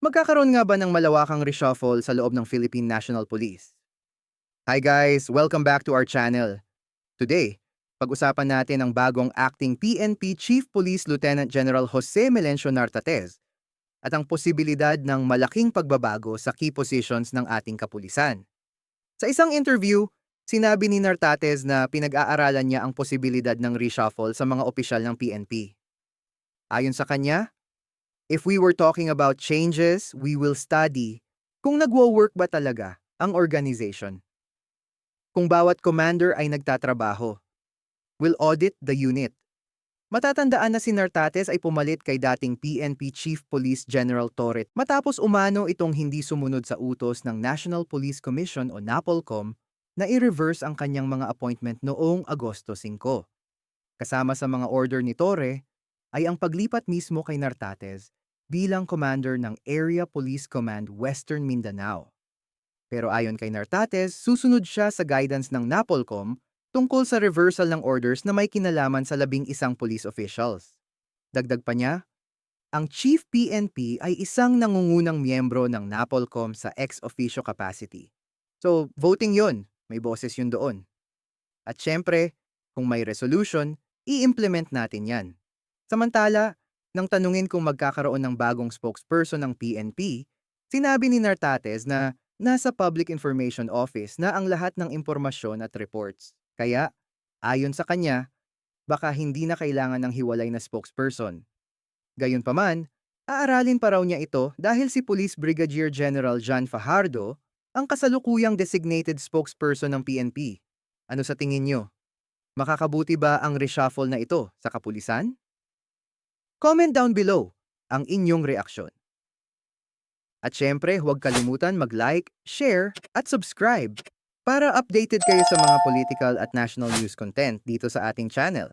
Magkakaroon nga ba ng malawakang reshuffle sa loob ng Philippine National Police? Hi guys! Welcome back to our channel. Today, pag-usapan natin ang bagong acting PNP Chief Police Lieutenant General Jose Melencio Nartates at ang posibilidad ng malaking pagbabago sa key positions ng ating kapulisan. Sa isang interview, sinabi ni Nartates na pinag-aaralan niya ang posibilidad ng reshuffle sa mga opisyal ng PNP. Ayon sa kanya, if we were talking about changes, we will study kung nagwo-work ba talaga ang organization. Kung bawat commander ay nagtatrabaho, will audit the unit. Matatandaan na si Nartates ay pumalit kay dating PNP Chief Police General Torre matapos umano itong hindi sumunod sa utos ng National Police Commission o NAPOLCOM na i-reverse ang kanyang mga appointment noong Agosto 5. Kasama sa mga order ni Torre ay ang paglipat mismo kay Nartates bilang commander ng Area Police Command Western Mindanao. Pero ayon kay Nartates, susunod siya sa guidance ng NAPOLCOM tungkol sa reversal ng orders na may kinalaman sa 11 police officials. Dagdag pa niya, ang Chief PNP ay isang nangungunang miyembro ng NAPOLCOM sa ex-officio capacity. So, voting yun, may boses yun doon. At syempre, kung may resolution, i-implement natin yan. Samantala, nang tanungin kung magkakaroon ng bagong spokesperson ng PNP, sinabi ni Nartates na nasa Public Information Office na ang lahat ng impormasyon at reports. Kaya, ayon sa kanya, baka hindi na kailangan ng hiwalay na spokesperson. Gayunpaman, aaralin pa raw niya ito dahil si Police Brigadier General John Fajardo ang kasalukuyang designated spokesperson ng PNP. Ano sa tingin niyo? Makakabuti ba ang reshuffle na ito sa kapulisan? Comment down below ang inyong reaksyon. At syempre, huwag kalimutan mag-like, share, at subscribe para updated kayo sa mga political at national news content dito sa ating channel.